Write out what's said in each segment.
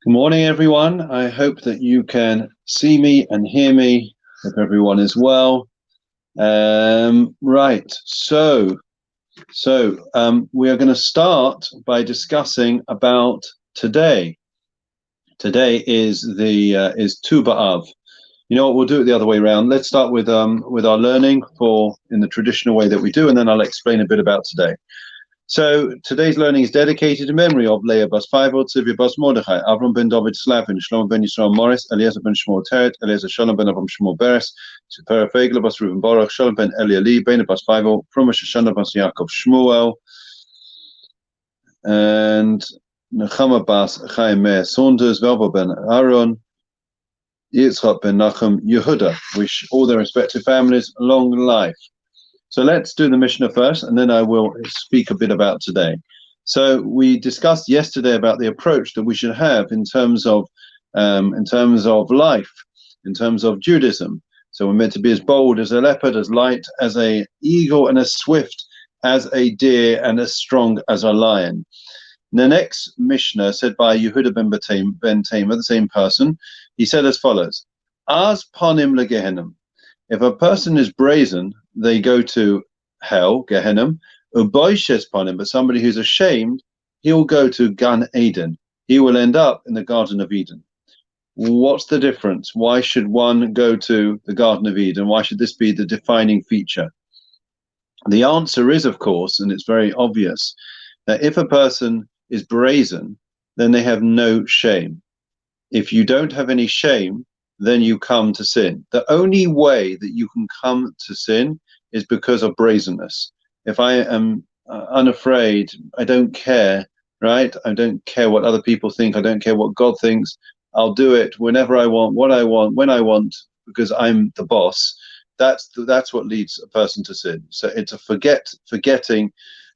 Good morning, everyone. I hope that you can see me and hear me. Hope everyone is well. Right. We are going to start by discussing about today. Today is Tu B'Av. You know what? We'll do it the other way around. Let's start with our learning in the traditional way that we do, and then I'll explain a bit about today. So today's learning is dedicated to memory of Leah bas Feivel, Tzivia bas Mordechai, Avram ben David Slavin, Shlomo ben Yisrael Morris, Eliezer ben Shmuel Teret, Eliezer Shalom ben Avram Shmuel Beres, Tzipora Fegel bas Reuven Baruch, Shalom ben Eliali, Ben bas Feivel, Frumash Shoshana bas Yaakov Shmuel, and Nechama bas Chaim Meir Saunders, Velva ben Aaron, Yitzchak ben Nachum Yehuda. Wish all their respective families long life. So let's do the Mishnah first, and then I will speak a bit about today. So we discussed yesterday about the approach that we should have in terms of life, in terms of Judaism. So we're meant to be as bold as a leopard, as light as an eagle, and as swift as a deer, and as strong as a lion. The next Mishnah, said by Yehuda ben Tamer, the same person, he said as follows: "Az panim legehenim." If a person is brazen, they go to hell, Gehenna. Uboishes panim, but somebody who's ashamed, he will go to Gan Eden. He will end up in the Garden of Eden. What's the difference? Why should one go to the Garden of Eden? Why should this be the defining feature? The answer is, of course, and it's very obvious, that if a person is brazen, then they have no shame. If you don't have any shame, then you come to sin. The only way that you can come to sin is because of brazenness. If I am unafraid, I don't care, right? I don't care what other people think. I don't care what God thinks. I'll do it whenever I want, what I want, when I want, because I'm the boss. That's what leads a person to sin. So it's a forgetting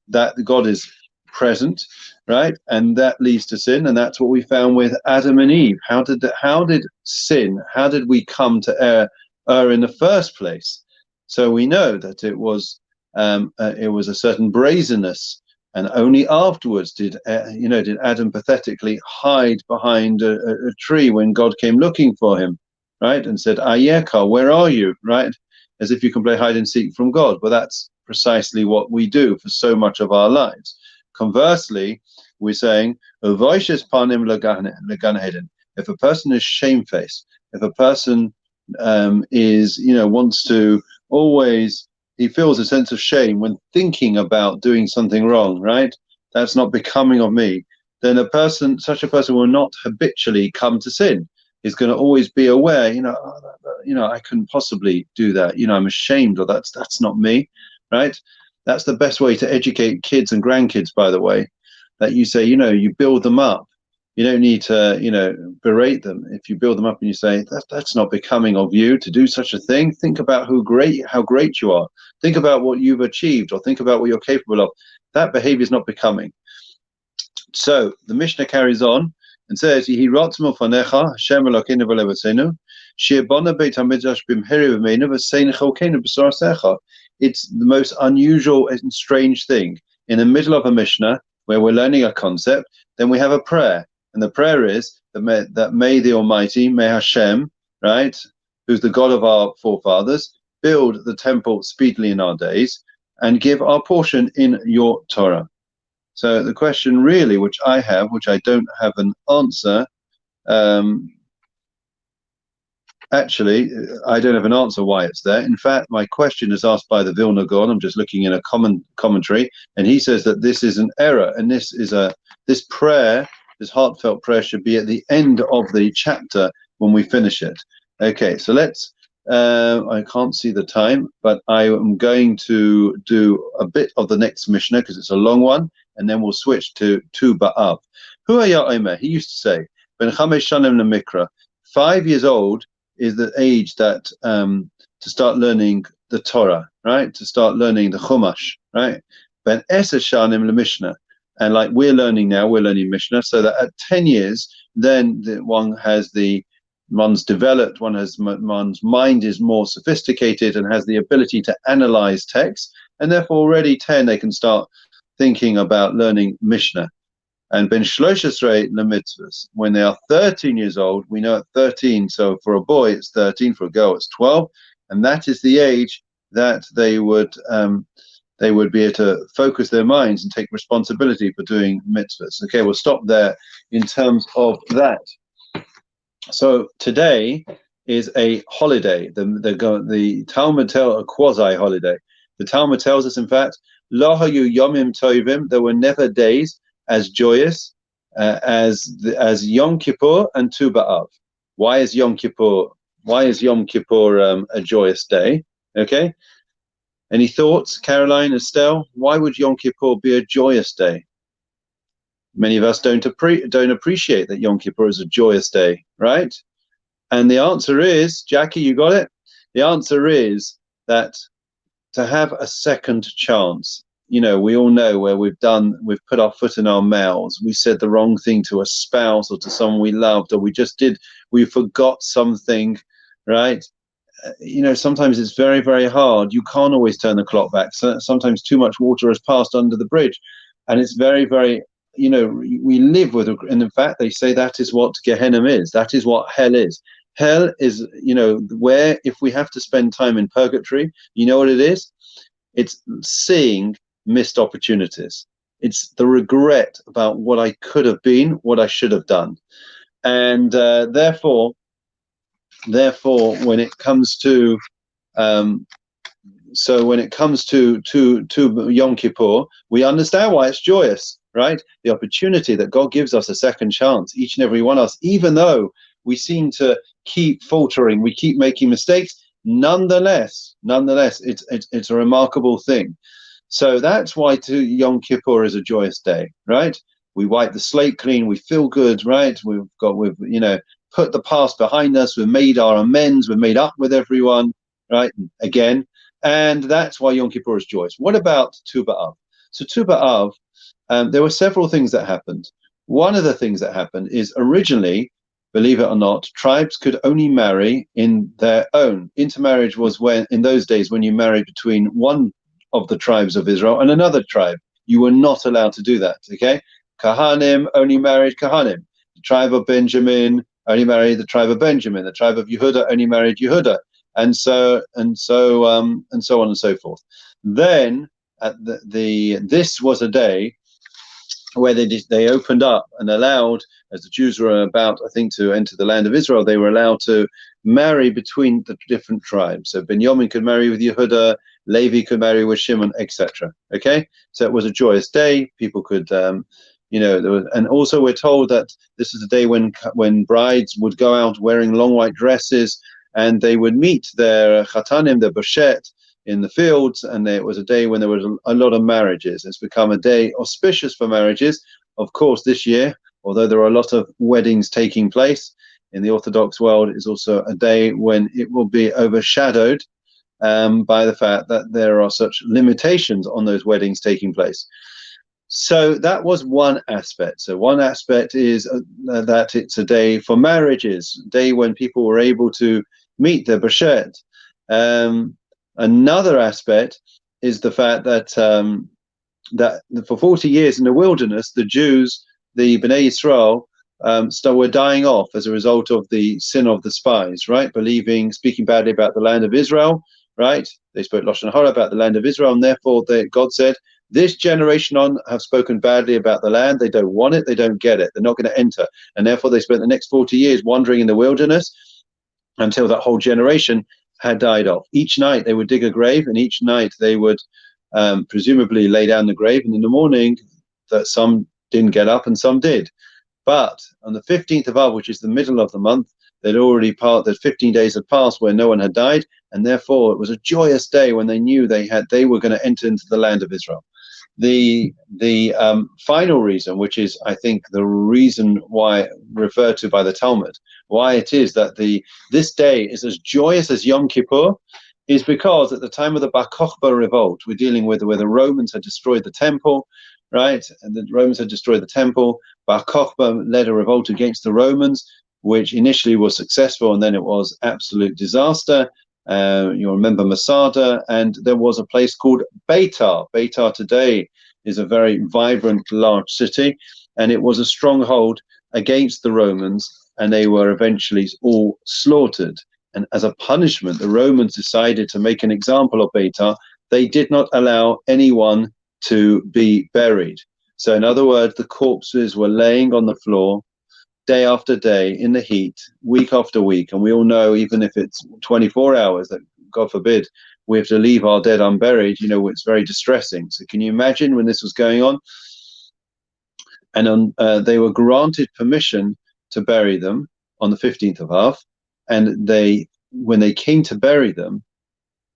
that God is present, right? And that leads to sin, and that's what we found with Adam and Eve. How did we come to err in the first place? So we know that it was a certain brazenness, and only afterwards did Adam pathetically hide behind a tree when God came looking for him, right? And said, Ayeka, where are you? Right? As if you can play hide and seek from God. But that's precisely what we do for so much of our lives. Conversely, we're saying, if a person is shamefaced, if a person wants to always, he feels a sense of shame when thinking about doing something wrong, right? That's not becoming of me. Then such a person will not habitually come to sin. He's going to always be aware, I couldn't possibly do that. I'm ashamed, or that's not me, right? That's the best way to educate kids and grandkids, by the way, that you say, you build them up. You don't need to, berate them. If you build them up and you say, that's not becoming of you to do such a thing, think about how great you are. Think about what you've achieved, or think about what you're capable of. That behavior is not becoming. So the Mishnah carries on and says, Yehi ratzmo fanecha, Hashem Elokeinu v'levatzenu, she'bana beit hamidrash b'mheri v'meinu v'sein chalkeinu b'sarasecha. It's the most unusual and strange thing. In the middle of a Mishnah, where we're learning a concept, then we have a prayer. And the prayer is that may the Almighty, may Hashem, right, who's the God of our forefathers, build the temple speedily in our days and give our portion in your Torah. So the question really, which I don't have an answer, actually, I don't have an answer why it's there. In fact, my question is asked by the Vilna Gaon. I'm just looking in a commentary, and he says that this is an error, and this prayer, this heartfelt prayer, should be at the end of the chapter when we finish it. Okay, so let's. I can't see the time, but I am going to do a bit of the next Mishnah because it's a long one, and then we'll switch to Tu B'Av. Hu haya omer, he used to say, Ben chamesh shanim lemikra, 5 years old is the age that to start learning the Torah, right? To start learning the Chumash, right? Ben eser shanim leMishnah, and like we're learning now, we're learning Mishnah, so that at 10 years, then one's developed, one's mind is more sophisticated and has the ability to analyze text, and therefore already 10 they can start thinking about learning Mishnah. And ben shloshesrei lemitzvahs. When they are 13 years old, we know at 13. So for a boy, it's 13. For a girl, it's 12, and that is the age that they would be able to focus their minds and take responsibility for doing mitzvahs. Okay, we'll stop there in terms of that. So today is a holiday. The Talmud tells a quasi holiday. The Talmud tells us, in fact, lo hayu yomim tovim. There were never days as joyous as Yom Kippur and Tu B'Av. Why is Yom Kippur a joyous day? Okay. Any thoughts, Caroline, Estelle? Why would Yom Kippur be a joyous day? Many of us don't appreciate that Yom Kippur is a joyous day, right? And the answer is, Jackie, you got it? The answer is that to have a second chance. You know, we all know where we've put our foot in our mouths. We said the wrong thing to a spouse or to someone we loved, or we forgot something, right? You know, sometimes it's very, very hard. You can't always turn the clock back. So sometimes too much water has passed under the bridge, and it's very, very, you know, we live with, and in fact, they say that is what Gehenna is. That is what hell is. Hell is, you know, where if we have to spend time in purgatory, you know what it is? It's seeing missed opportunities. It's the regret about what I could have been, what I should have done, and therefore, when it comes to Yom Kippur, we understand why it's joyous, right? The opportunity that God gives us a second chance, each and every one of us, even though we seem to keep faltering, we keep making mistakes. Nonetheless, it's a remarkable thing. So that's why Yom Kippur is a joyous day, right? We wipe the slate clean, we feel good, right? We've put the past behind us, we've made our amends, we've made up with everyone, right? Again, and that's why Yom Kippur is joyous. What about Tu B'Av? So Tu B'Av, there were several things that happened. One of the things that happened is originally, believe it or not, tribes could only marry in their own. Intermarriage was in those days when you married between one of the tribes of Israel and another tribe. You were not allowed to do that, okay? Kahanim only married Kahanim. The tribe of Benjamin only married the tribe of Benjamin. The tribe of Yehuda only married Yehuda, and so on and so forth. Then this was a day where they opened up and allowed, as the Jews were about, I think, to enter the land of Israel, they were allowed to marry between the different tribes. So Benjamin could marry with Yehuda, Levi could marry with Shimon, etc. Okay, so it was a joyous day. People could, and also we're told that this is a day when brides would go out wearing long white dresses, and they would meet their chatanim, their boshet, in the fields, and it was a day when there was a lot of marriages. It's become a day auspicious for marriages. Of course, this year, although there are a lot of weddings taking place in the Orthodox world, is also a day when it will be overshadowed by the fact that there are such limitations on those weddings taking place. So that was one aspect. So one aspect is that it's a day for marriages, a day when people were able to meet their boshet. Another aspect is the fact that that for 40 years in the wilderness, the Jews, the Bnei Yisrael, were dying off as a result of the sin of the spies, right? Speaking badly about the land of Israel, right? They spoke Lashon Hara about the land of Israel, and therefore God said, this generation on have spoken badly about the land. They don't want it. They don't get it. They're not going to enter. And therefore they spent the next 40 years wandering in the wilderness until that whole generation had died off. Each night they would dig a grave, and each night they would presumably lay down the grave, and in the morning that some didn't get up and some did. But on the 15th of Av, which is the middle of the month, the 15 days had passed where no one had died, and therefore it was a joyous day when they knew they were going to enter into the land of Israel. The final reason, which is I think the reason why referred to by the Talmud, why it is that this day is as joyous as Yom Kippur, is because at the time of the Bar Kokhba revolt, we're dealing with where the Romans had destroyed the temple, right? And the Romans had destroyed the temple. Bar Kokhba led a revolt against the Romans, which initially was successful, and then it was absolute disaster. You remember Masada, and there was a place called Beitar. Beitar today is a very vibrant, large city, and it was a stronghold against the Romans, and they were eventually all slaughtered. And as a punishment, the Romans decided to make an example of Beitar. They did not allow anyone to be buried. So in other words, the corpses were laying on the floor day after day in the heat, week after week. And we all know, even if it's 24 hours, that God forbid we have to leave our dead unburied, it's very distressing. So can you imagine when this was going on? And they were granted permission to bury them on the 15th of Av. And when they came to bury them,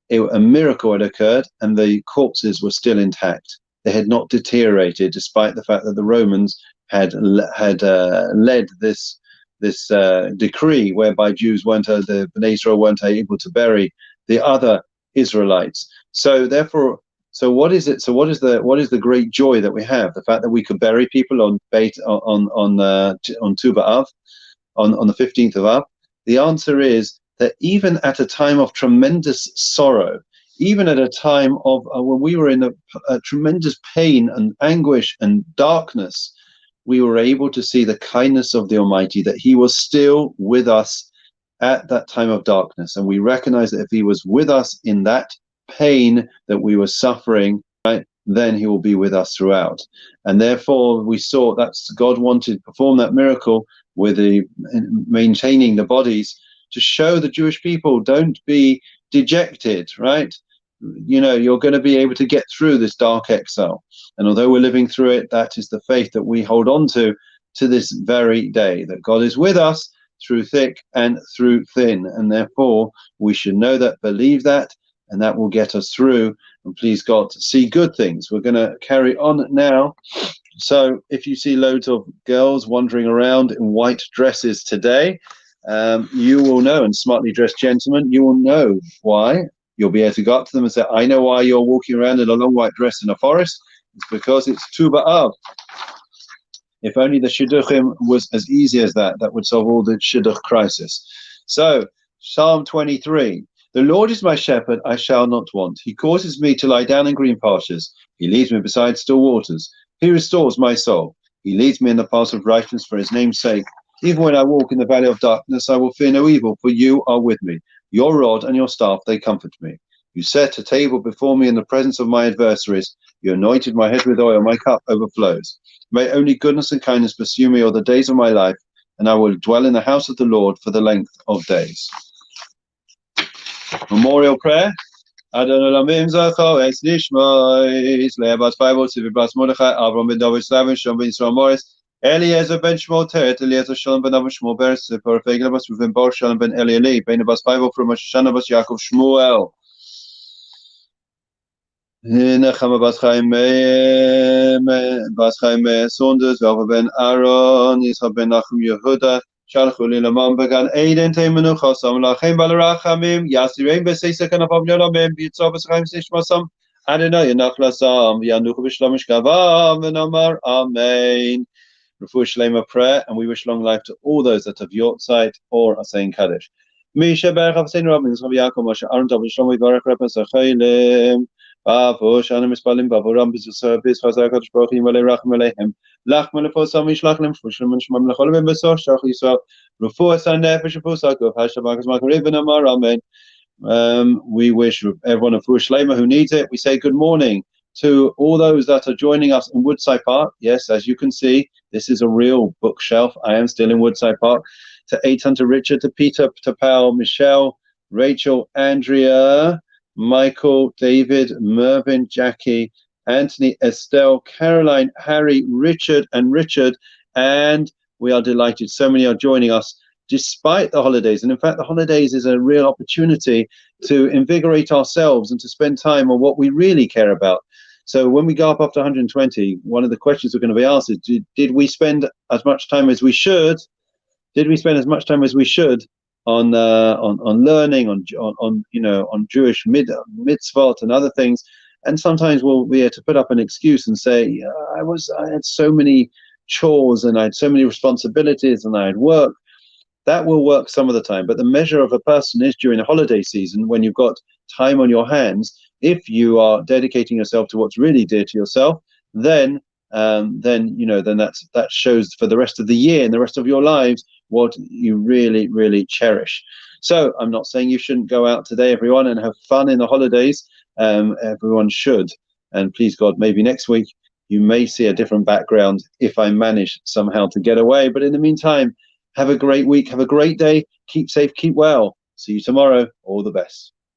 a miracle had occurred, and the corpses were still intact. They had not deteriorated, despite the fact that the Romans had led this decree whereby Jews the Bnei Israel weren't able to bury the other Israelites. So therefore, what is it? So what is the great joy that we have? The fact that we could bury people on Tu B'Av, on the 15th of Av. The answer is that even at a time of tremendous sorrow, even at a time of when we were in a tremendous pain and anguish and darkness, we were able to see the kindness of the Almighty, that He was still with us at that time of darkness. And we recognize that if He was with us in that pain that we were suffering, right, then He will be with us throughout. And therefore we saw that God wanted to perform that miracle with maintaining the bodies, to show the Jewish people, don't be dejected, right? You're going to be able to get through this dark exile. And although we're living through it, that is the faith that we hold on to this very day, that God is with us through thick and through thin. And therefore, we should know that, believe that, and that will get us through. And please God, to see good things. We're going to carry on now. So if you see loads of girls wandering around in white dresses today, you will know, and smartly dressed gentlemen, you will know why. You'll be able to go up to them and say, I know why you're walking around in a long white dress in a forest. It's because it's Tu B'Av. If only the Shidduchim was as easy as that, that would solve all the Shidduch crisis. So, Psalm 23. The Lord is my shepherd, I shall not want. He causes me to lie down in green pastures. He leads me beside still waters. He restores my soul. He leads me in the paths of righteousness for His name's sake. Even when I walk in the valley of darkness, I will fear no evil, for You are with me. Your rod and Your staff, they comfort me. You set a table before me in the presence of my adversaries. You anointed my head with oil, my cup overflows. May only goodness and kindness pursue me all the days of my life, and I will dwell in the house of the Lord for the length of days. Memorial prayer. Adon Olamim Zacho Es Nishmois Le'abat Faivo Tzivi Bas Mordechai Avram Ben David Slavin Shom Ben Yisrael Morris Eliezer Ben Shmuel Teret Eliezer Shalom Ben Avram Shmuel Beres Zipor Fegel Bas Ruven Bar Shalom Ben Eli Ben Bas Faivo from Shoshana Bas Yaakov Shmuel Nechama Bas Chaim Saunders Velva Ben Aaron Yitzchak Ben Nachum Yehuda Shalchu li lamam began Eden Teimenu Chasam Lachem Balarachamim Yasirein Beseisa Kanapam Yolamim Yitzchak Bas Chaim Sishmasam Adonai Yanach Lasam Yanuch B'Shlamish Gavam V'Namar Amen. Refuah Shlema prayer, and we wish long life to all those that have Yortzeit or are saying Kaddish. Misha Berach Avseinu Rabbi Yitzchak Yaakov Moshe Aaron David Shlomo Yivarech Rebbe Zachelim Bavu Shana Mispalim Bavu Ram B'Zusar B'Z Chazar Kadosh Baruch Hu Yimalei Rachem Aleihem Lachman Lefosam Yishlach Lem Shmushim Shmam Lechol Ben Besor Shach Yisrael Refuah Sanefesh Refuah Sakov Hashabakas Makarev V'Namar Amen. We wish everyone a Refuah Shlema who needs it. We say good morning to all those that are joining us in Woodside Park. Yes, as you can see, this is a real bookshelf. I am still in Woodside Park. To Eitan, to Richard, to Peter, to Paul, Michelle, Rachel, Andrea, Michael, David, Mervyn, Jackie, Anthony, Estelle, Caroline, Harry, Richard, and we are delighted so many are joining us despite the holidays. And in fact, the holidays is a real opportunity to invigorate ourselves and to spend time on what we really care about. So when we go up after 120, one of the questions we're going to be asked is, did we spend as much time as we should? Did we spend as much time as we should on learning, on Jewish mitzvot and other things? And sometimes we'll be able to put up an excuse and say, I had so many chores and I had so many responsibilities and I had work. That will work some of the time, but the measure of a person is during the holiday season, when you've got time on your hands. If you are dedicating yourself to what's really dear to yourself, then then that shows for the rest of the year and the rest of your lives what you really, really cherish. So I'm not saying you shouldn't go out today, everyone, and have fun in the holidays. Everyone should. And please God, maybe next week you may see a different background if I manage somehow to get away. But in the meantime, have a great week. Have a great day. Keep safe. Keep well. See you tomorrow. All the best.